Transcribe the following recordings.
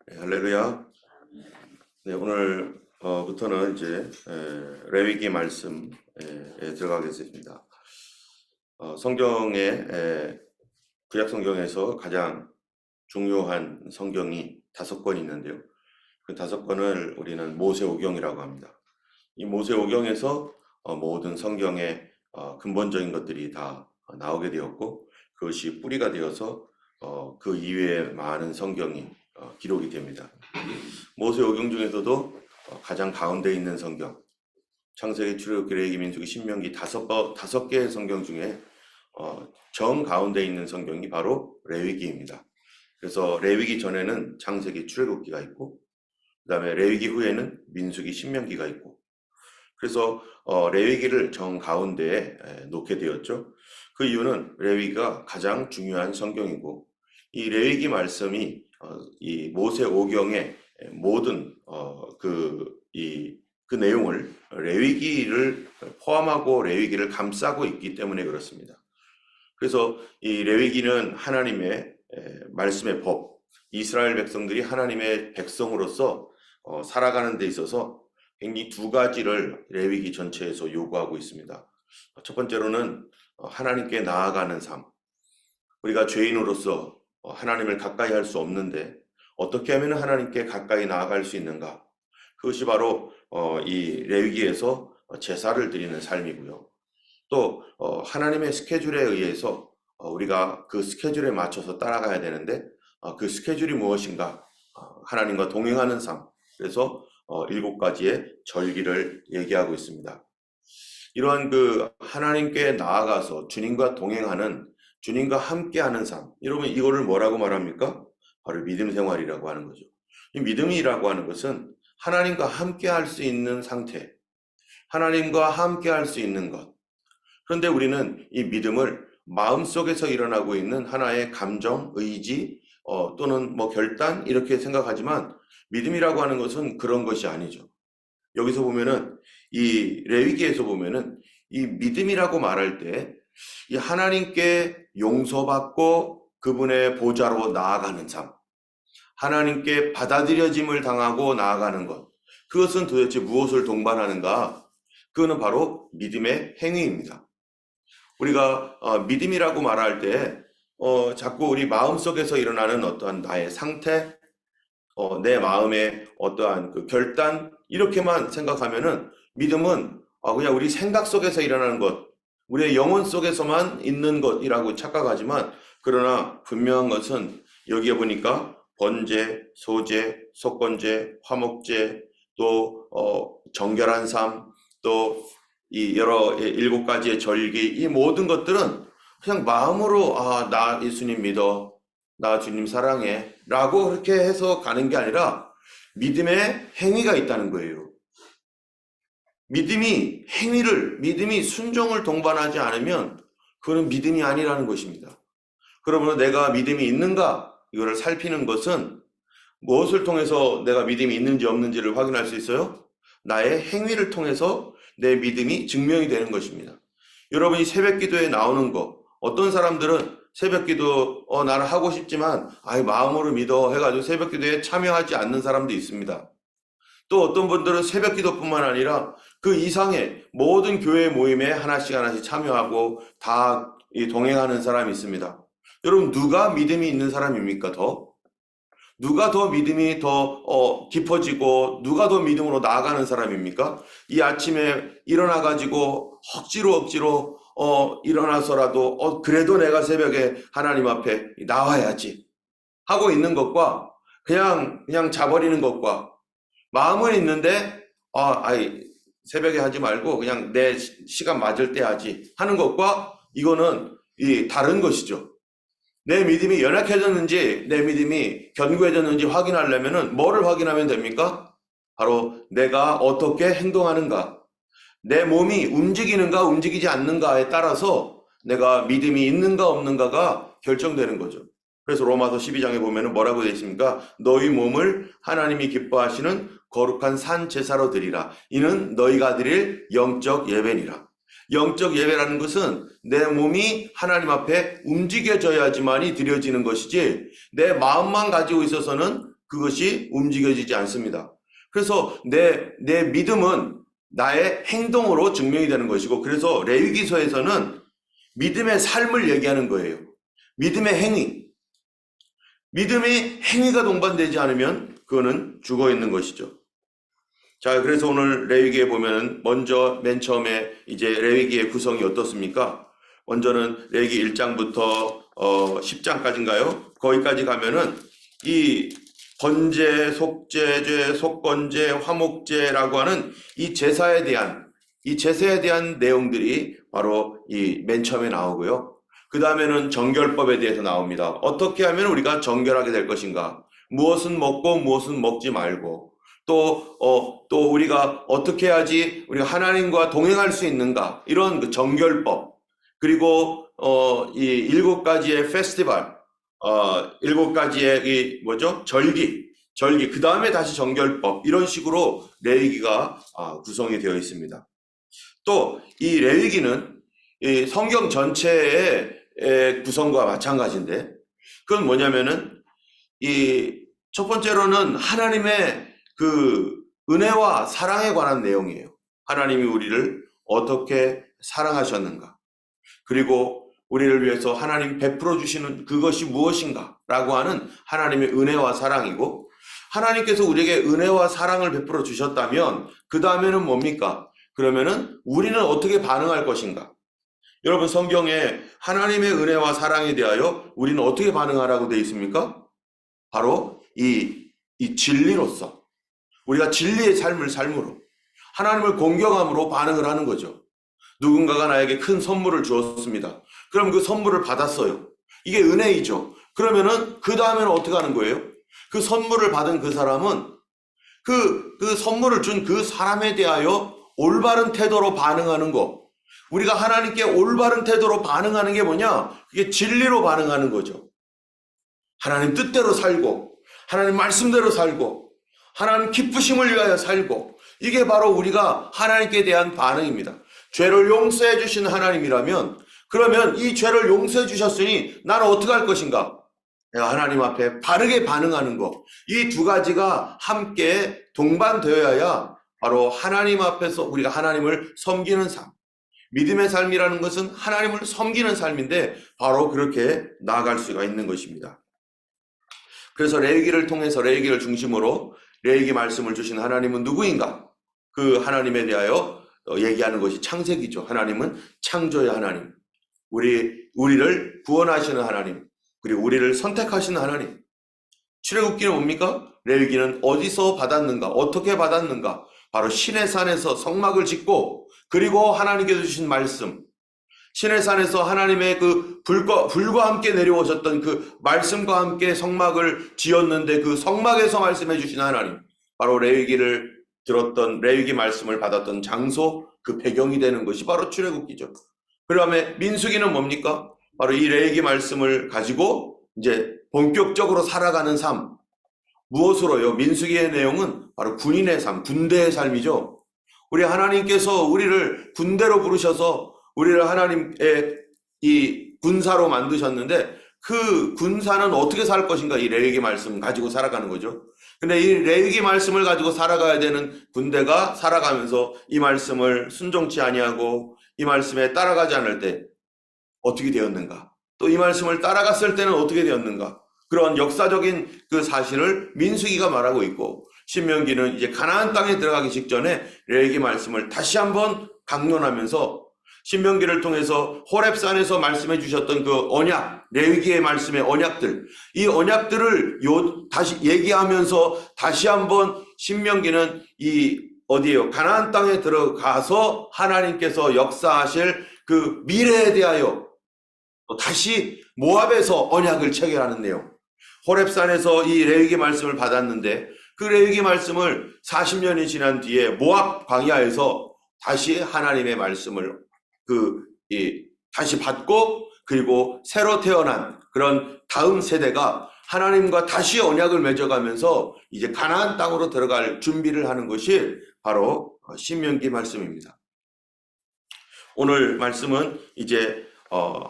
네, 할렐루야. 네, 오늘부터는 이제 레위기 말씀에 들어가겠습니다. 구약 성경에서 가장 중요한 성경이 5권 있는데요. 그 5권을 우리는 모세오경이라고 합니다. 이 모세오경에서 모든 성경의 근본적인 것들이 다 나오게 되었고, 그것이 뿌리가 되어서 그 이외의 많은 성경이 기록이 됩니다. 모세오경 중에서도 가장 가운데 있는 성경, 창세기, 출애굽기, 레위기, 민수기, 신명기 5개의 성경 중에 정 가운데 있는 성경이 바로 레위기입니다. 그래서 레위기 전에는 창세기, 출애굽기가 있고, 그 다음에 레위기 후에는 민수기, 신명기가 있고, 그래서 레위기를 정 가운데에 놓게 되었죠. 그 이유는 레위기가 가장 중요한 성경이고, 이 레위기 말씀이 이 모세오경의 모든 그 내용을 레위기를 포함하고 레위기를 감싸고 있기 때문에 그렇습니다. 그래서 이 레위기는 하나님의 말씀의 법, 이스라엘 백성들이 하나님의 백성으로서 살아가는 데 있어서 굉장히 2가지를 레위기 전체에서 요구하고 있습니다. 첫 번째로는 하나님께 나아가는 삶. 우리가 죄인으로서 하나님을 가까이 할 수 없는데 어떻게 하면 하나님께 가까이 나아갈 수 있는가? 그것이 바로 이 레위기에서 제사를 드리는 삶이고요. 또 하나님의 스케줄에 의해서 우리가 그 스케줄에 맞춰서 따라가야 되는데 그 스케줄이 무엇인가? 하나님과 동행하는 삶. 그래서 7가지의 절기를 얘기하고 있습니다. 이러한 그 하나님께 나아가서 주님과 동행하는, 주님과 함께하는 삶. 여러분, 이거를 뭐라고 말합니까? 바로 믿음 생활이라고 하는 거죠. 이 믿음이라고 하는 것은 하나님과 함께할 수 있는 상태, 하나님과 함께할 수 있는 것. 그런데 우리는 이 믿음을 마음속에서 일어나고 있는 하나의 감정, 의지, 또는 뭐 결단 이렇게 생각하지만 믿음이라고 하는 것은 그런 것이 아니죠. 여기서 보면은 이 레위기에서 보면은 이 믿음이라고 말할 때 이 하나님께 용서받고 그분의 보좌로 나아가는 삶, 하나님께 받아들여짐을 당하고 나아가는 것, 그것은 도대체 무엇을 동반하는가? 그거는 바로 믿음의 행위입니다. 우리가 믿음이라고 말할 때 자꾸 우리 마음속에서 일어나는 어떠한 나의 상태, 내 마음의 어떠한 그 결단 이렇게만 생각하면은 믿음은 그냥 우리 생각 속에서 일어나는 것, 우리의 영혼 속에서만 있는 것이라고 착각하지만, 그러나 분명한 것은 여기에 보니까 번제, 소제, 속건제, 화목제, 또 정결한 삶, 또 이 여러 7가지의 절기, 이 모든 것들은 그냥 마음으로 나 예수님 믿어, 나 주님 사랑해 라고 그렇게 해서 가는 게 아니라 믿음의 행위가 있다는 거예요. 믿음이 순종을 동반하지 않으면 그거는 믿음이 아니라는 것입니다. 그러므로 내가 믿음이 있는가 이거를 살피는 것은 무엇을 통해서 내가 믿음이 있는지 없는지를 확인할 수 있어요? 나의 행위를 통해서 내 믿음이 증명이 되는 것입니다. 여러분이 새벽기도에 나오는 거, 어떤 사람들은 새벽기도 나는 하고 싶지만 마음으로 믿어 해가지고 새벽기도에 참여하지 않는 사람도 있습니다. 또 어떤 분들은 새벽기도뿐만 아니라 그 이상의 모든 교회 모임에 하나씩 참여하고 다 동행하는 사람이 있습니다. 여러분, 누가 믿음이 있는 사람입니까? 누가 더 믿음이 더 깊어지고 누가 더 믿음으로 나아가는 사람입니까? 이 아침에 일어나가지고 억지로 일어나서라도 그래도 내가 새벽에 하나님 앞에 나와야지 하고 있는 것과 그냥 자버리는 것과, 마음은 있는데 새벽에 하지 말고 그냥 내 시간 맞을 때 하지 하는 것과, 이거는 다른 것이죠. 내 믿음이 연약해졌는지 내 믿음이 견고해졌는지 확인하려면 뭐를 확인하면 됩니까? 바로 내가 어떻게 행동하는가, 내 몸이 움직이는가 움직이지 않는가에 따라서 내가 믿음이 있는가 없는가가 결정되는 거죠. 그래서 로마서 12장에 보면 뭐라고 되어 있습니까? 너희 몸을 하나님이 기뻐하시는 거룩한 산 제사로 드리라. 이는 너희가 드릴 영적 예배니라. 영적 예배라는 것은 내 몸이 하나님 앞에 움직여져야지만이 드려지는 것이지, 내 마음만 가지고 있어서는 그것이 움직여지지 않습니다. 그래서 내 믿음은 나의 행동으로 증명이 되는 것이고, 그래서 레위기서에서는 믿음의 삶을 얘기하는 거예요. 믿음의 행위. 믿음이 행위가 동반되지 않으면 그거는 죽어 있는 것이죠. 자, 그래서 오늘 레위기에 보면 먼저 맨 처음에 이제 레위기의 구성이 어떻습니까? 먼저는 레위기 1장부터 10장까지인가요? 거기까지 가면은 이 번제, 속죄제, 속건제, 화목제라고 하는 이 제사에 대한 내용들이 바로 이 맨 처음에 나오고요. 그 다음에는 정결법에 대해서 나옵니다. 어떻게 하면 우리가 정결하게 될 것인가? 무엇은 먹고 무엇은 먹지 말고, 또 우리가 어떻게 해야지 우리가 하나님과 동행할 수 있는가? 이런 그 정결법. 그리고 이 7가지의 페스티벌, 7가지의 이 뭐죠? 절기. 그 다음에 다시 정결법. 이런 식으로 레위기가 구성이 되어 있습니다. 또 이 레위기는 이 성경 전체의 구성과 마찬가지인데, 그건 뭐냐면은 이 첫 번째로는 하나님의 그 은혜와 사랑에 관한 내용이에요. 하나님이 우리를 어떻게 사랑하셨는가, 그리고 우리를 위해서 하나님 베풀어 주시는 그것이 무엇인가 라고 하는 하나님의 은혜와 사랑이고, 하나님께서 우리에게 은혜와 사랑을 베풀어 주셨다면 그 다음에는 뭡니까? 그러면은 우리는 어떻게 반응할 것인가? 여러분, 성경에 하나님의 은혜와 사랑에 대하여 우리는 어떻게 반응하라고 되어 있습니까? 바로 이 진리로서, 우리가 진리의 삶을 삶으로, 하나님을 공경함으로 반응을 하는 거죠. 누군가가 나에게 큰 선물을 주었습니다. 그럼 그 선물을 받았어요. 이게 은혜이죠. 그러면은 그 다음에는 어떻게 하는 거예요? 그 선물을 받은 그 사람은 그 선물을 준 그 사람에 대하여 올바른 태도로 반응하는 거. 우리가 하나님께 올바른 태도로 반응하는 게 뭐냐? 이게 진리로 반응하는 거죠. 하나님 뜻대로 살고, 하나님 말씀대로 살고, 하나님 기쁘심을 위하여 살고, 이게 바로 우리가 하나님께 대한 반응입니다. 죄를 용서해 주신 하나님이라면, 그러면 이 죄를 용서해 주셨으니 나는 어떻게 할 것인가? 내가 하나님 앞에 바르게 반응하는 것. 이 두 가지가 함께 동반되어야 바로 하나님 앞에서 우리가 하나님을 섬기는 삶. 믿음의 삶이라는 것은 하나님을 섬기는 삶인데 바로 그렇게 나아갈 수가 있는 것입니다. 그래서 레위기를 통해서, 레위기를 중심으로 레위기 말씀을 주신 하나님은 누구인가? 그 하나님에 대하여 얘기하는 것이 창세기죠. 하나님은 창조의 하나님, 우리를 구원하시는 하나님, 그리고 우리를 선택하시는 하나님. 출애굽기는 뭡니까? 레위기는 어디서 받았는가? 어떻게 받았는가? 바로 시내산에서 성막을 짓고, 그리고 하나님께서 주신 말씀, 시내산에서 하나님의 그 불과 함께 내려오셨던 그 말씀과 함께 성막을 지었는데, 그 성막에서 말씀해 주신 하나님, 바로 레위기를 들었던, 레위기 말씀을 받았던 장소, 그 배경이 되는 것이 바로 출애굽기죠. 그 다음에 민수기는 뭡니까? 바로 이 레위기 말씀을 가지고 이제 본격적으로 살아가는 삶. 무엇으로요? 민수기의 내용은 바로 군인의 삶, 군대의 삶이죠. 우리 하나님께서 우리를 군대로 부르셔서 우리를 하나님의 이 군사로 만드셨는데, 그 군사는 어떻게 살 것인가? 이 레위기 말씀 가지고 살아가는 거죠. 근데 이 레위기 말씀을 가지고 살아가야 되는 군대가 살아가면서 이 말씀을 순종치 아니하고 이 말씀에 따라가지 않을 때 어떻게 되었는가? 또 이 말씀을 따라갔을 때는 어떻게 되었는가? 그런 역사적인 그 사실을 민수기가 말하고 있고, 신명기는 이제 가나안 땅에 들어가기 직전에 레위기 말씀을 다시 한번 강론하면서 신명기를 통해서 호렙산에서 말씀해 주셨던 그 언약, 레위기의 말씀의 언약들, 이 언약들을 다시 얘기하면서 다시 한번 신명기는 이 어디에요? 가나안 땅에 들어가서 하나님께서 역사하실 그 미래에 대하여 또 다시 모압에서 언약을 체결하는 내용. 호렙산에서 이 레위기 말씀을 받았는데 그 레위기 말씀을 40년이 지난 뒤에 모압 광야에서 다시 하나님의 말씀을 다시 받고, 그리고 새로 태어난 그런 다음 세대가 하나님과 다시 언약을 맺어가면서 이제 가나안 땅으로 들어갈 준비를 하는 것이 바로 신명기 말씀입니다. 오늘 말씀은 이제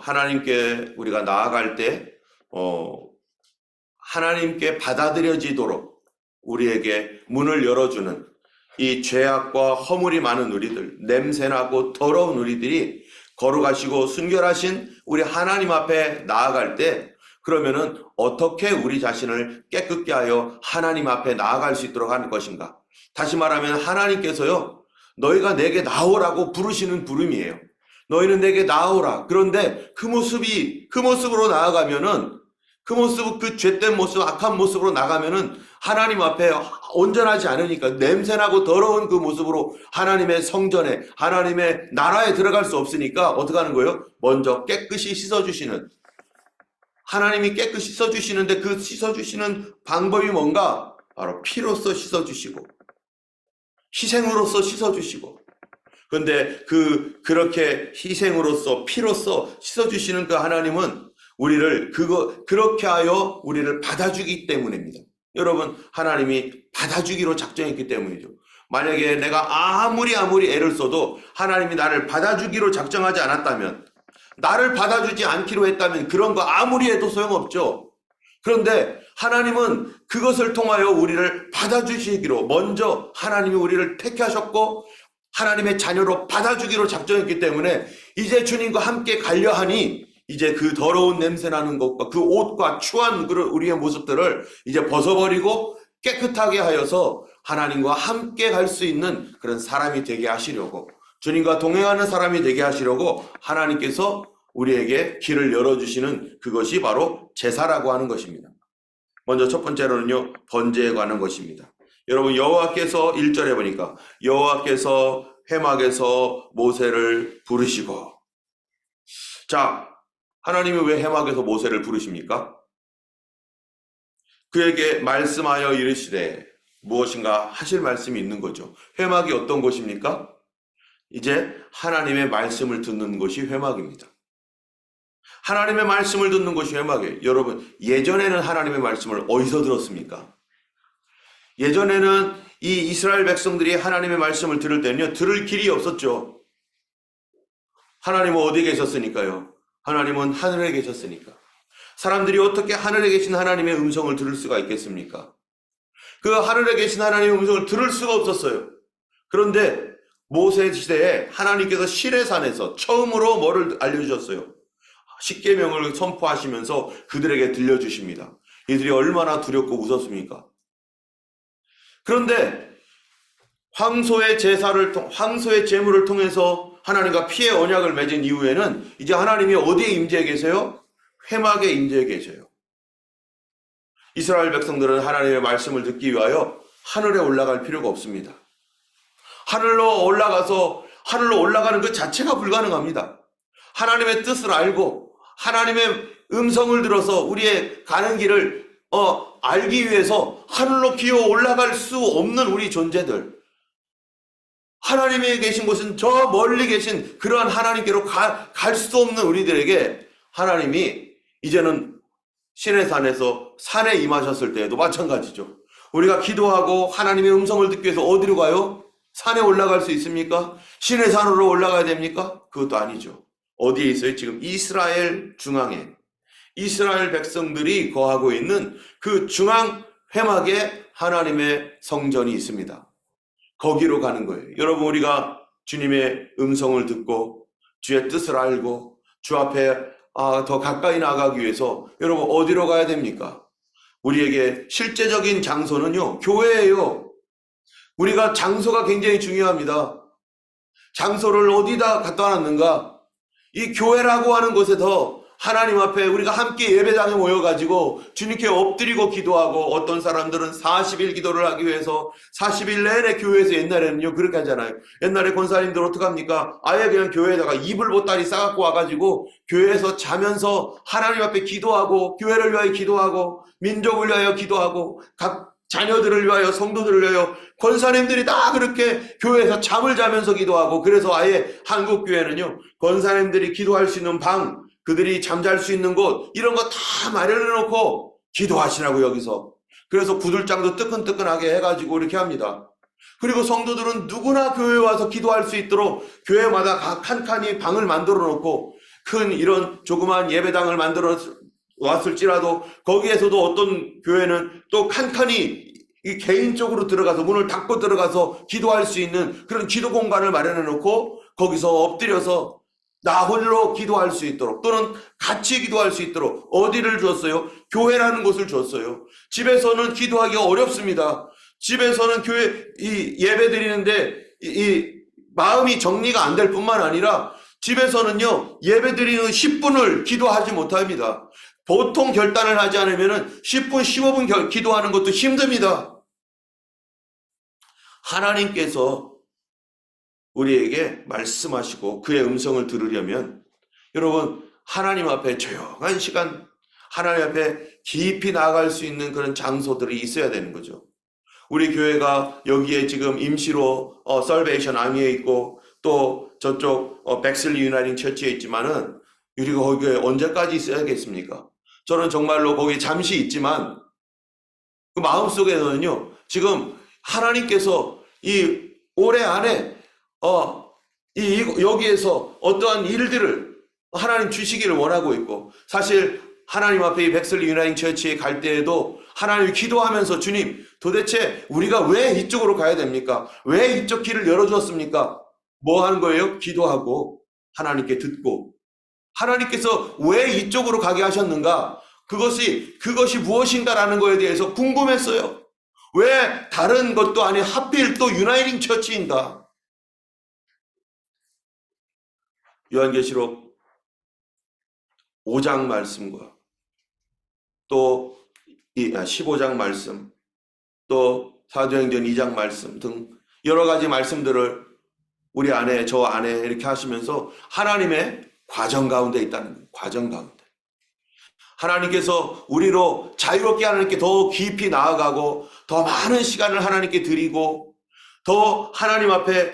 하나님께 우리가 나아갈 때 하나님께 받아들여지도록 우리에게 문을 열어주는 이 죄악과 허물이 많은 우리들, 냄새나고 더러운 우리들이 거룩하시고 순결하신 우리 하나님 앞에 나아갈 때, 그러면은 어떻게 우리 자신을 깨끗게 하여 하나님 앞에 나아갈 수 있도록 하는 것인가? 다시 말하면 하나님께서요, 너희가 내게 나오라고 부르시는 부름이에요. 너희는 내게 나오라. 그런데 그 모습으로 나아가면은, 그 모습, 그 죄된 모습, 악한 모습으로 나가면은 하나님 앞에 온전하지 않으니까, 냄새나고 더러운 그 모습으로 하나님의 성전에, 하나님의 나라에 들어갈 수 없으니까 어떻게 하는 거예요? 먼저 깨끗이 씻어주시는, 하나님이 깨끗이 씻어주시는데 그 씻어주시는 방법이 뭔가? 바로 피로써 씻어주시고 희생으로써 씻어주시고. 그런데 그렇게 희생으로써 피로써 씻어주시는 그 하나님은 우리를 그렇게 하여 우리를 받아주기 때문입니다. 여러분, 하나님이 받아주기로 작정했기 때문이죠. 만약에 내가 아무리 애를 써도 하나님이 나를 받아주기로 작정하지 않았다면, 나를 받아주지 않기로 했다면 그런 거 아무리 해도 소용없죠. 그런데 하나님은 그것을 통하여 우리를 받아주시기로, 먼저 하나님이 우리를 택하셨고 하나님의 자녀로 받아주기로 작정했기 때문에 이제 주님과 함께 가려 하니, 이제 그 더러운 냄새나는 것과 그 옷과 추한 우리의 모습들을 이제 벗어버리고 깨끗하게 하여서 하나님과 함께 갈 수 있는 그런 사람이 되게 하시려고, 주님과 동행하는 사람이 되게 하시려고 하나님께서 우리에게 길을 열어주시는 그것이 바로 제사라고 하는 것입니다. 먼저 첫 번째로는요, 번제에 관한 것입니다. 여러분, 여호와께서 1절에 보니까 여호와께서 회막에서 모세를 부르시고, 자, 하나님이 왜 회막에서 모세를 부르십니까? 그에게 말씀하여 이르시되, 무엇인가 하실 말씀이 있는 거죠. 회막이 어떤 곳입니까? 이제 하나님의 말씀을 듣는 곳이 회막입니다. 하나님의 말씀을 듣는 곳이 회막이에요. 여러분, 예전에는 하나님의 말씀을 어디서 들었습니까? 예전에는 이 이스라엘 백성들이 하나님의 말씀을 들을 때는요, 들을 길이 없었죠. 하나님은 어디 계셨으니까요? 하나님은 하늘에 계셨으니까. 사람들이 어떻게 하늘에 계신 하나님의 음성을 들을 수가 있겠습니까? 그 하늘에 계신 하나님의 음성을 들을 수가 없었어요. 그런데 모세 시대에 하나님께서 시내산에서 처음으로 뭐를 알려주셨어요? 십계명을 선포하시면서 그들에게 들려주십니다. 이들이 얼마나 두렵고 무섭습니까? 그런데 황소의 제물을 통해서 하나님과 피의 언약을 맺은 이후에는 이제 하나님이 어디에 임재해 계세요? 회막에 임재해 계세요. 이스라엘 백성들은 하나님의 말씀을 듣기 위하여 하늘에 올라갈 필요가 없습니다. 하늘로 올라가는 그 자체가 불가능합니다. 하나님의 뜻을 알고 하나님의 음성을 들어서 우리의 가는 길을 알기 위해서 하늘로 기어 올라갈 수 없는 우리 존재들, 하나님이 계신 곳은 저 멀리 계신 그러한 하나님께로 갈 수 없는 우리들에게 하나님이 이제는 시내산에서 산에 임하셨을 때에도 마찬가지죠. 우리가 기도하고 하나님의 음성을 듣기 위해서 어디로 가요? 산에 올라갈 수 있습니까? 시내산으로 올라가야 됩니까? 그것도 아니죠. 어디에 있어요? 지금 이스라엘 중앙에 이스라엘 백성들이 거하고 있는 그 중앙 회막에 하나님의 성전이 있습니다. 거기로 가는 거예요. 여러분, 우리가 주님의 음성을 듣고 주의 뜻을 알고 주 앞에 더 가까이 나가기 위해서 여러분 어디로 가야 됩니까? 우리에게 실제적인 장소는요, 교회예요. 우리가 장소가 굉장히 중요합니다. 장소를 어디다 갖다 놨는가? 이 교회라고 하는 곳에서 하나님 앞에 우리가 함께 예배당에 모여가지고 주님께 엎드리고 기도하고, 어떤 사람들은 40일 기도를 하기 위해서 40일 내내 교회에서, 옛날에는요 그렇게 하잖아요. 옛날에 권사님들 어떡합니까? 아예 그냥 교회에다가 이불 보따리 싸갖고 와가지고 교회에서 자면서 하나님 앞에 기도하고, 교회를 위하여 기도하고, 민족을 위하여 기도하고, 각 자녀들을 위하여, 성도들을 위하여 권사님들이 다 그렇게 교회에서 잠을 자면서 기도하고, 그래서 아예 한국 교회는요 권사님들이 기도할 수 있는 방, 그들이 잠잘 수 있는 곳, 이런 거 다 마련해 놓고 기도하시라고 여기서. 그래서 구들장도 뜨끈뜨끈하게 해가지고 이렇게 합니다. 그리고 성도들은 누구나 교회에 와서 기도할 수 있도록 교회마다 각 칸칸이 방을 만들어 놓고 큰 이런 조그만 예배당을 만들어 왔을지라도 거기에서도 어떤 교회는 또 칸칸이 이 개인적으로 들어가서 문을 닫고 들어가서 기도할 수 있는 그런 기도 공간을 마련해 놓고 거기서 엎드려서 나 홀로 기도할 수 있도록 또는 같이 기도할 수 있도록 어디를 줬어요? 교회라는 곳을 줬어요. 집에서는 기도하기 어렵습니다. 집에서는 교회 예배 드리는데 이 마음이 정리가 안 될 뿐만 아니라 집에서는요 예배 드리는 10분을 기도하지 못합니다. 보통 결단을 하지 않으면 10분, 15분 기도하는 것도 힘듭니다. 하나님께서 우리에게 말씀하시고 그의 음성을 들으려면 여러분 하나님 앞에 조용한 시간, 하나님 앞에 깊이 나아갈 수 있는 그런 장소들이 있어야 되는 거죠. 우리 교회가 여기에 지금 임시로 설베이션 아미에 있고 또 저쪽 백슬리 유나이팅 처치에 있지만은 우리가 거기에 언제까지 있어야겠습니까? 저는 정말로 거기 잠시 있지만 그 마음속에서는요 지금 하나님께서 이 올해 안에 여기에서 어떠한 일들을 하나님 주시기를 원하고 있고 사실 하나님 앞에 이 백슬리 유나이팅 처치에 갈 때에도 하나님 기도하면서 주님 도대체 우리가 왜 이쪽으로 가야 됩니까? 왜 이쪽 길을 열어주었습니까? 뭐 하는 거예요? 기도하고 하나님께 듣고 하나님께서 왜 이쪽으로 가게 하셨는가? 그것이 무엇인가라는 거에 대해서 궁금했어요. 왜 다른 것도 아닌 하필 또 유나이팅 처치인가? 요한계시록 5장 말씀과 또 15장 말씀 또 사도행전 2장 말씀 등 여러 가지 말씀들을 우리 안에 저 안에 이렇게 하시면서 하나님의 과정 가운데 있다는 거예요. 과정 가운데. 하나님께서 우리로 자유롭게 하나님께 더 깊이 나아가고 더 많은 시간을 하나님께 드리고 더 하나님 앞에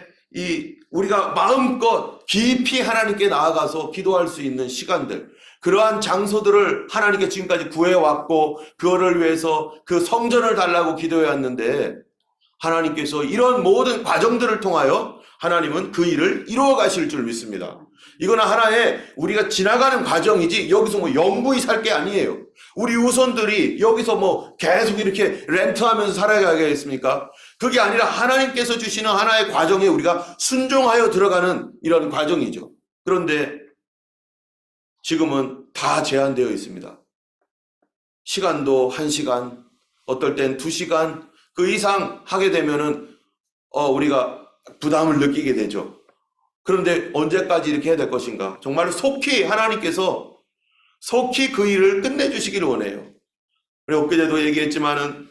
우리가 마음껏 깊이 하나님께 나아가서 기도할 수 있는 시간들 그러한 장소들을 하나님께 지금까지 구해왔고 그거를 위해서 그 성전을 달라고 기도해왔는데 하나님께서 이런 모든 과정들을 통하여 하나님은 그 일을 이루어 가실 줄 믿습니다. 이거는 하나의 우리가 지나가는 과정이지 여기서 뭐 영구히 살 게 아니에요. 우리 후손들이 여기서 뭐 계속 이렇게 렌트하면서 살아가겠습니까? 그게 아니라 하나님께서 주시는 하나의 과정에 우리가 순종하여 들어가는 이런 과정이죠. 그런데 지금은 다 제한되어 있습니다. 시간도 1시간, 어떨 땐 2시간 그 이상 하게 되면은 우리가 부담을 느끼게 되죠. 그런데 언제까지 이렇게 해야 될 것인가? 정말 속히 하나님께서 속히 그 일을 끝내주시기를 원해요. 우리 엊그제도 얘기했지만은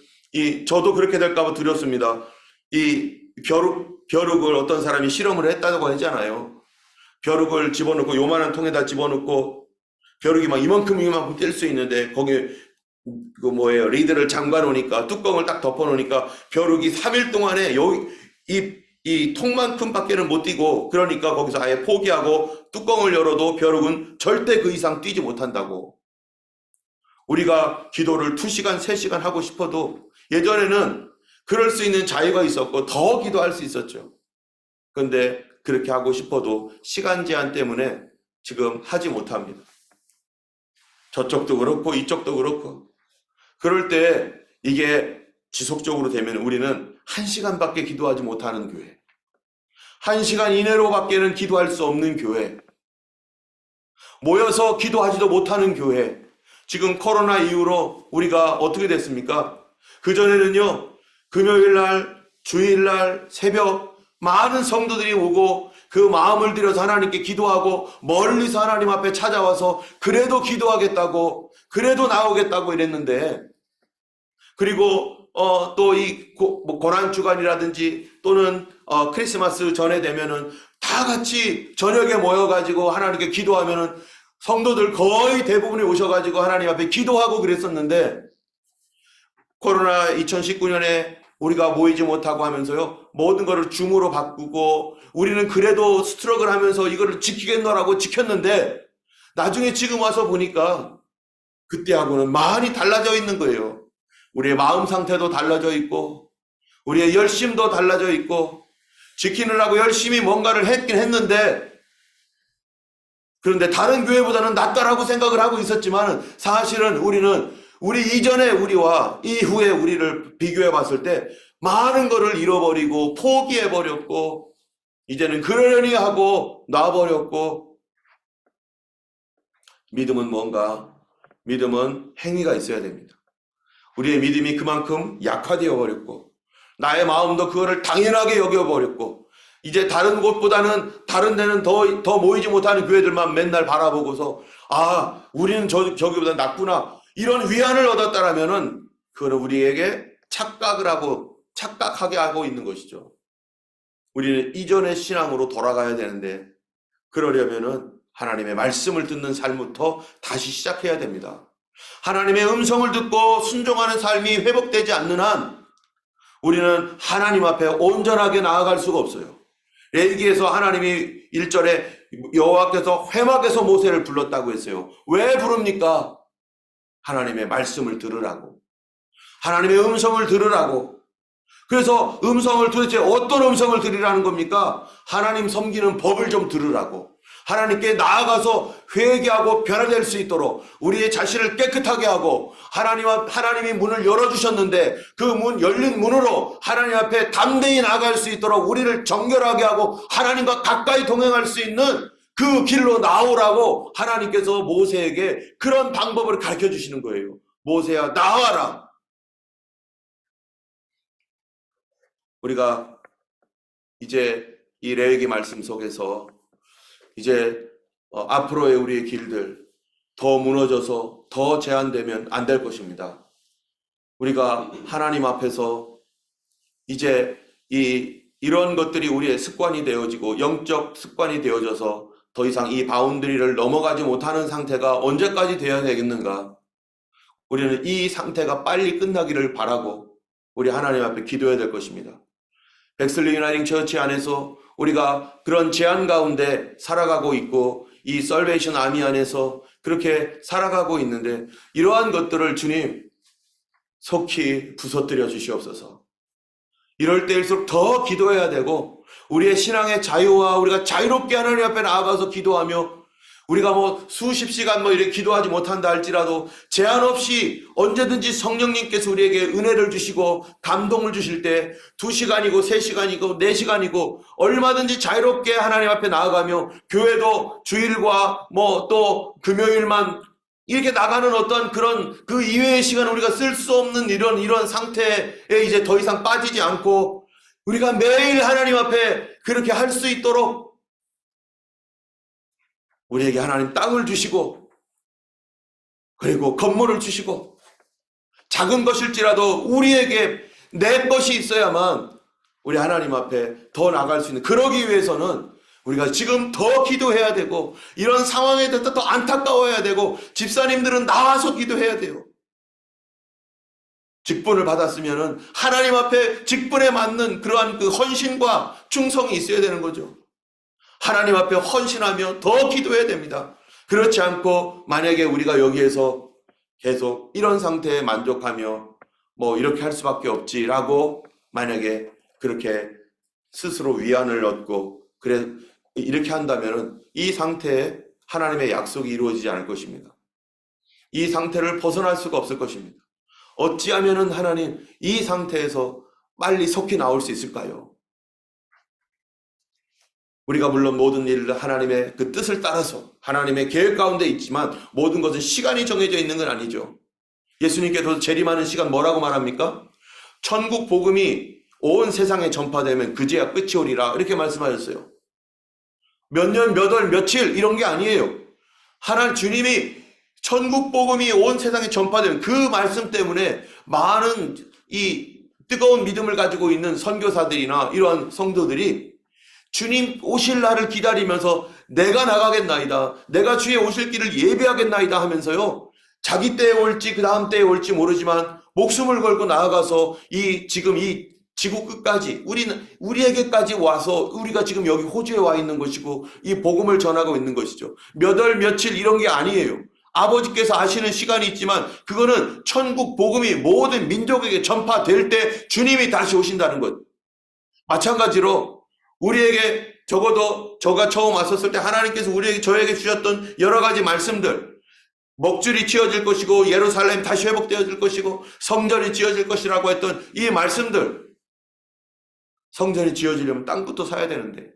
저도 그렇게 될까봐 두렵습니다. 이 벼룩을 어떤 사람이 실험을 했다고 하잖아요. 벼룩을 집어넣고 요만한 통에다 집어넣고 벼룩이 막 이만큼 뛸 수 있는데 거기에 리드를 잠가 놓으니까 뚜껑을 딱 덮어 놓으니까 벼룩이 3일 동안에 이 통만큼 밖에는 못 뛰고 그러니까 거기서 아예 포기하고 뚜껑을 열어도 벼룩은 절대 그 이상 뛰지 못한다고. 우리가 기도를 2시간, 3시간 하고 싶어도 예전에는 그럴 수 있는 자유가 있었고 더 기도할 수 있었죠. 그런데 그렇게 하고 싶어도 시간 제한 때문에 지금 하지 못합니다. 저쪽도 그렇고 이쪽도 그렇고. 그럴 때 이게 지속적으로 되면 우리는 1시간밖에 기도하지 못하는 교회, 1시간 이내로밖에는 기도할 수 없는 교회, 모여서 기도하지도 못하는 교회. 지금 코로나 이후로 우리가 어떻게 됐습니까? 그전에는요 금요일날 주일날 새벽 많은 성도들이 오고 그 마음을 들여서 하나님께 기도하고 멀리서 하나님 앞에 찾아와서 그래도 기도하겠다고 그래도 나오겠다고 이랬는데, 그리고 또 고난주간이라든지 또는 크리스마스 전에 되면은 다 같이 저녁에 모여가지고 하나님께 기도하면은 성도들 거의 대부분이 오셔가지고 하나님 앞에 기도하고 그랬었는데, 코로나 2019년에 우리가 모이지 못하고 하면서요 모든 것을 줌으로 바꾸고 우리는 그래도 스트럭을 하면서 이거를 지키겠노라고 지켰는데 나중에 지금 와서 보니까 그때하고는 많이 달라져 있는 거예요. 우리의 마음 상태도 달라져 있고 우리의 열심도 달라져 있고 지키느라고 열심히 뭔가를 했긴 했는데 그런데 다른 교회보다는 낫다라고 생각을 하고 있었지만 사실은 우리는 우리 이전의 우리와 이후의 우리를 비교해 봤을 때 많은 것을 잃어버리고 포기해 버렸고 이제는 그러려니 하고 놔버렸고, 믿음은 뭔가? 믿음은 행위가 있어야 됩니다. 우리의 믿음이 그만큼 약화되어 버렸고 나의 마음도 그거를 당연하게 여겨버렸고 이제 다른 곳보다는 다른 데는 더 모이지 못하는 교회들만 맨날 바라보고서 우리는 저기보다 낫구나 이런 위안을 얻었다라면은 그거는 우리에게 착각하게 하고 있는 것이죠. 우리는 이전의 신앙으로 돌아가야 되는데 그러려면은 하나님의 말씀을 듣는 삶부터 다시 시작해야 됩니다. 하나님의 음성을 듣고 순종하는 삶이 회복되지 않는 한 우리는 하나님 앞에 온전하게 나아갈 수가 없어요. 레위기에서 하나님이 1절에 여호와께서 회막에서 모세를 불렀다고 했어요. 왜 부릅니까? 하나님의 말씀을 들으라고. 하나님의 음성을 들으라고. 그래서 음성을 도대체 어떤 음성을 들으라는 겁니까? 하나님 섬기는 법을 좀 들으라고. 하나님께 나아가서 회개하고 변화될 수 있도록 우리의 자신을 깨끗하게 하고 하나님이 문을 열어주셨는데 그 문 열린 문으로 하나님 앞에 담대히 나아갈 수 있도록 우리를 정결하게 하고 하나님과 가까이 동행할 수 있는 그 길로 나오라고 하나님께서 모세에게 그런 방법을 가르쳐 주시는 거예요. 모세야 나와라. 우리가 이제 이 레위기 말씀 속에서 이제 앞으로의 우리의 길들 더 무너져서 더 제한되면 안 될 것입니다. 우리가 하나님 앞에서 이제 이런 것들이 우리의 습관이 되어지고 영적 습관이 되어져서 더 이상 이 바운드리를 넘어가지 못하는 상태가 언제까지 되어야 되겠는가? 우리는 이 상태가 빨리 끝나기를 바라고 우리 하나님 앞에 기도해야 될 것입니다. 백슬리 유나이팅 처치 안에서 우리가 그런 제한 가운데 살아가고 있고 이 살베이션 아미 안에서 그렇게 살아가고 있는데 이러한 것들을 주님 속히 부서뜨려 주시옵소서. 이럴 때일수록 더 기도해야 되고 우리의 신앙의 자유와 우리가 자유롭게 하나님 앞에 나아가서 기도하며 우리가 수십 시간 이렇게 기도하지 못한다 할지라도 제한 없이 언제든지 성령님께서 우리에게 은혜를 주시고 감동을 주실 때 2시간이고 3시간이고 4시간이고 얼마든지 자유롭게 하나님 앞에 나아가며 교회도 주일과 또 금요일만 이렇게 나가는 어떤 그런 그 이외의 시간 우리가 쓸 수 없는 이런 상태에 이제 더 이상 빠지지 않고 우리가 매일 하나님 앞에 그렇게 할 수 있도록 우리에게 하나님 땅을 주시고 그리고 건물을 주시고 작은 것일지라도 우리에게 내 것이 있어야만 우리 하나님 앞에 더 나갈 수 있는, 그러기 위해서는 우리가 지금 더 기도해야 되고 이런 상황에 대해서 더 안타까워해야 되고 집사님들은 나와서 기도해야 돼요. 직분을 받았으면은 하나님 앞에 직분에 맞는 그러한 그 헌신과 충성이 있어야 되는 거죠. 하나님 앞에 헌신하며 더 기도해야 됩니다. 그렇지 않고 만약에 우리가 여기에서 계속 이런 상태에 만족하며 이렇게 할 수밖에 없지라고 만약에 그렇게 스스로 위안을 얻고 그래 이렇게 한다면은 이 상태에 하나님의 약속이 이루어지지 않을 것입니다. 이 상태를 벗어날 수가 없을 것입니다. 어찌하면은 하나님 이 상태에서 빨리 속히 나올 수 있을까요? 우리가 물론 모든 일을 하나님의 그 뜻을 따라서 하나님의 계획 가운데 있지만 모든 것은 시간이 정해져 있는 건 아니죠. 예수님께서 재림하는 시간 뭐라고 말합니까? 천국 복음이 온 세상에 전파되면 그제야 끝이 오리라 이렇게 말씀하셨어요. 몇 년, 몇 월, 며칠 이런 게 아니에요. 하나님 주님이 천국 복음이 온 세상에 전파되면 그 말씀 때문에 많은 이 뜨거운 믿음을 가지고 있는 선교사들이나 이러한 성도들이 주님 오실 날을 기다리면서 내가 나가겠나이다, 내가 주의 오실 길을 예배하겠나이다 하면서요, 자기 때에 올지 그 다음 때에 올지 모르지만 목숨을 걸고 나아가서 지금 이 지구 끝까지 우리에게까지 와서 우리가 지금 여기 호주에 와 있는 것이고 이 복음을 전하고 있는 것이죠. 몇 월 며칠 이런 게 아니에요. 아버지께서 아시는 시간이 있지만 그거는 천국 복음이 모든 민족에게 전파될 때 주님이 다시 오신다는 것. 마찬가지로 우리에게 적어도 저가 처음 왔었을 때 하나님께서 저에게 주셨던 여러 가지 말씀들, 먹줄이 지어질 것이고 예루살렘 다시 회복되어질 것이고 성전이 지어질 것이라고 했던 이 말씀들, 성전이 지어지려면 땅부터 사야 되는데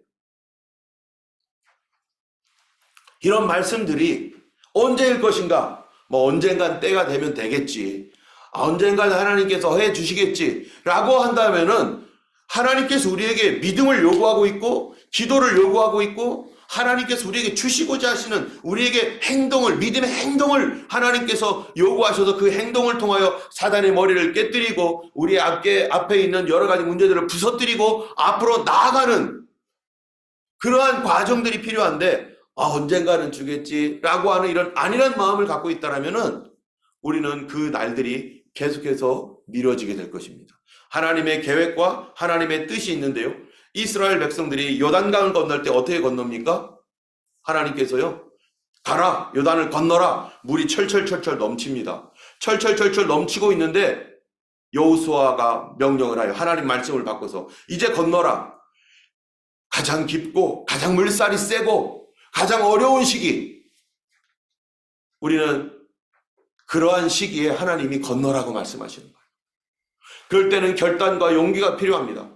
이런 말씀들이 언제일 것인가? 언젠간 때가 되면 되겠지. 언젠간 하나님께서 해주시겠지 라고 한다면은 하나님께서 우리에게 믿음을 요구하고 있고 기도를 요구하고 있고 하나님께서 우리에게 주시고자 하시는 우리에게 믿음의 행동을 하나님께서 요구하셔서 그 행동을 통하여 사단의 머리를 깨뜨리고 우리 앞에 있는 여러 가지 문제들을 부서뜨리고 앞으로 나아가는 그러한 과정들이 필요한데 언젠가는 주겠지라고 하는 이런 안일한 마음을 갖고 있다라면은 우리는 그 날들이 계속해서 미뤄지게 될 것입니다. 하나님의 계획과 하나님의 뜻이 있는데요. 이스라엘 백성들이 요단강을 건널 때 어떻게 건넙니까? 하나님께서요. 가라, 요단을 건너라. 물이 철철철철 넘칩니다. 철철철철 넘치고 있는데 여호수아가 명령을 하여 하나님 말씀을 바꿔서 이제 건너라. 가장 깊고 가장 물살이 세고 가장 어려운 시기, 우리는 그러한 시기에 하나님이 건너라고 말씀하시는 거예요. 그럴 때는 결단과 용기가 필요합니다.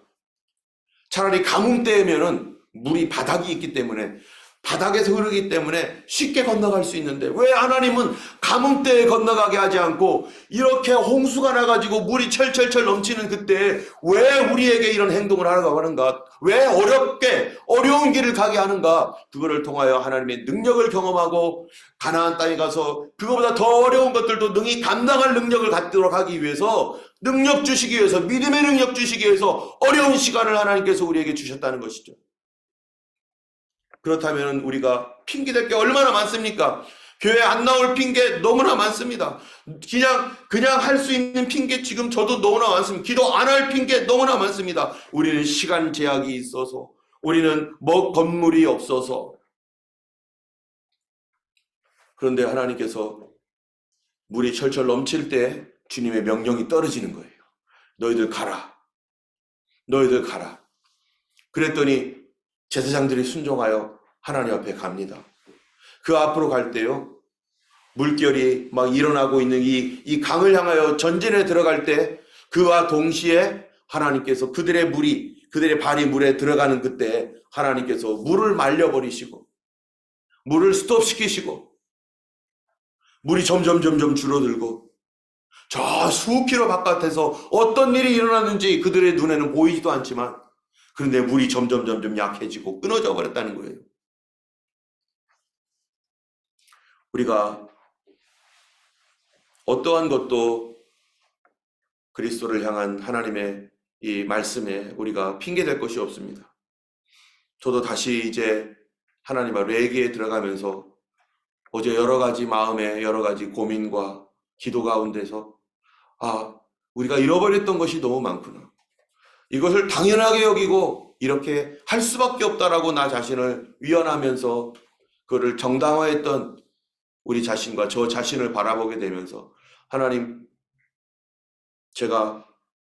차라리 가뭄 때면은 물이 바닥이 있기 때문에 바닥에서 흐르기 때문에 쉽게 건너갈 수 있는데 왜 하나님은 가뭄 때에 건너가게 하지 않고 이렇게 홍수가 나가지고 물이 철철철 넘치는 그때 왜 우리에게 이런 행동을 하라고 하는가? 왜 어려운 길을 가게 하는가? 그거를 통하여 하나님의 능력을 경험하고 가나안 땅에 가서 그거보다 더 어려운 것들도 능히 감당할 능력을 갖도록 하기 위해서 능력 주시기 위해서 믿음의 능력 주시기 위해서 어려운 시간을 하나님께서 우리에게 주셨다는 것이죠. 그렇다면 우리가 핑계댈 게 얼마나 많습니까? 교회 안 나올 핑계 너무나 많습니다. 그냥 할 수 있는 핑계 지금 저도 너무나 많습니다. 기도 안 할 핑계 너무나 많습니다. 우리는 시간 제약이 있어서, 우리는 건물이 없어서. 그런데 하나님께서 물이 철철 넘칠 때 주님의 명령이 떨어지는 거예요. 너희들 가라. 너희들 가라. 그랬더니 제사장들이 순종하여 하나님 앞에 갑니다. 그 앞으로 갈 때요, 물결이 막 일어나고 있는 이 강을 향하여 전진에 들어갈 때 그와 동시에 하나님께서 그들의 발이 물에 들어가는 그때 하나님께서 물을 말려버리시고 물을 스톱시키시고 물이 점점 줄어들고 저 수킬로 바깥에서 어떤 일이 일어났는지 그들의 눈에는 보이지도 않지만 그런데 물이 점점 약해지고 끊어져 버렸다는 거예요. 우리가 어떠한 것도 그리스도를 향한 하나님의 이 말씀에 우리가 핑계댈 것이 없습니다. 저도 다시 이제 하나님 앞 레기에 들어가면서 어제 여러 가지 마음의 여러 가지 고민과 기도 가운데서 우리가 잃어버렸던 것이 너무 많구나. 이것을 당연하게 여기고 이렇게 할 수밖에 없다라고 나 자신을 위안하면서 그거를 정당화했던 우리 자신과 저 자신을 바라보게 되면서 하나님,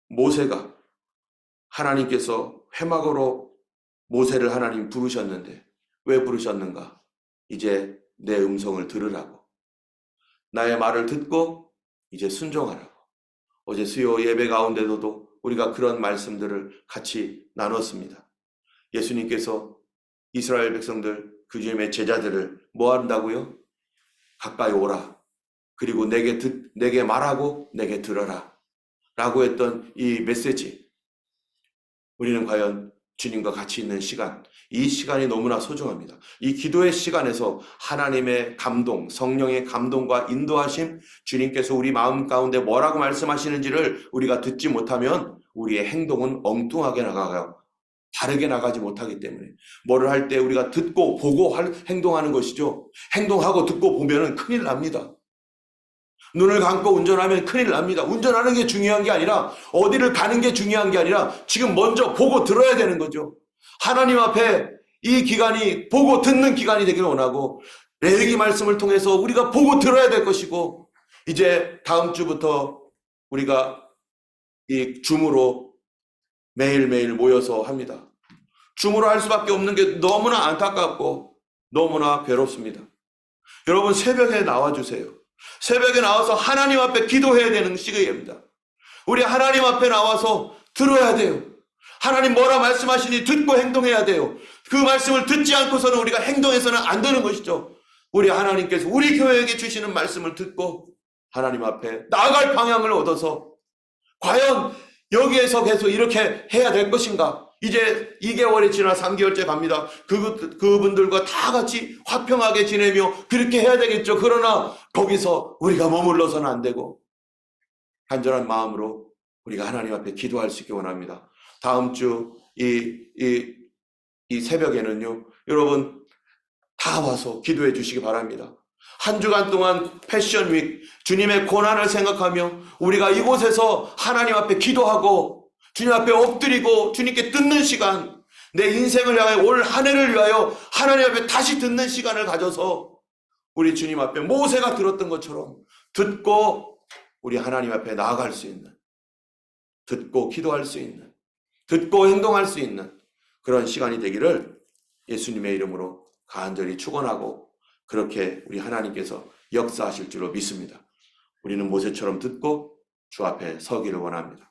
모세가 하나님께서 회막으로 모세를 하나님 부르셨는데 왜 부르셨는가? 이제 내 음성을 들으라고. 나의 말을 듣고 이제 순종하라고. 어제 수요 예배 가운데도 우리가 그런 말씀들을 같이 나눴습니다. 예수님께서 이스라엘 백성들, 그 주님의 제자들을 뭐 한다고요? 가까이 오라. 그리고 내게 말하고 내게 들어라. 라고 했던 이 메시지. 우리는 과연 주님과 같이 있는 시간, 이 시간이 너무나 소중합니다. 이 기도의 시간에서 하나님의 감동, 성령의 감동과 인도하심, 주님께서 우리 마음 가운데 뭐라고 말씀하시는지를 우리가 듣지 못하면 우리의 행동은 엉뚱하게 나가요. 다르게 나가지 못하기 때문에 뭐를 할 때 우리가 듣고 보고 행동하는 것이죠. 행동하고 듣고 보면은 큰일 납니다. 눈을 감고 운전하면 큰일 납니다. 운전하는 게 중요한 게 아니라 어디를 가는 게 중요한 게 아니라 지금 먼저 보고 들어야 되는 거죠. 하나님 앞에 이 기간이 보고 듣는 기간이 되기를 원하고 레위기 말씀을 통해서 우리가 보고 들어야 될 것이고 이제 다음 주부터 우리가 이 줌으로 매일매일 모여서 합니다. 줌으로 할 수밖에 없는 게 너무나 안타깝고 너무나 괴롭습니다. 여러분, 새벽에 나와주세요. 새벽에 나와서 하나님 앞에 기도해야 되는 시기입니다. 우리 하나님 앞에 나와서 들어야 돼요. 하나님 뭐라 말씀하시니 듣고 행동해야 돼요. 그 말씀을 듣지 않고서는 우리가 행동해서는 안 되는 것이죠. 우리 하나님께서 우리 교회에게 주시는 말씀을 듣고 하나님 앞에 나아갈 방향을 얻어서 과연 여기에서 계속 이렇게 해야 될 것인가? 이제 2개월이 지나 3개월째 갑니다. 그분들과 다 같이 화평하게 지내며 그렇게 해야 되겠죠. 그러나 거기서 우리가 머물러서는 안 되고 간절한 마음으로 우리가 하나님 앞에 기도할 수 있기 원합니다. 다음 주 이 새벽에는요, 여러분 다 와서 기도해 주시기 바랍니다. 한 주간 동안 패션 윅, 주님의 고난을 생각하며 우리가 이곳에서 하나님 앞에 기도하고 주님 앞에 엎드리고 주님께 듣는 시간, 내 인생을 향해 올 한 해를 위하여 하나님 앞에 다시 듣는 시간을 가져서 우리 주님 앞에 모세가 들었던 것처럼 듣고 우리 하나님 앞에 나아갈 수 있는, 듣고 기도할 수 있는, 듣고 행동할 수 있는 그런 시간이 되기를 예수님의 이름으로 간절히 축원하고 그렇게 우리 하나님께서 역사하실 줄로 믿습니다. 우리는 모세처럼 듣고 주 앞에 서기를 원합니다.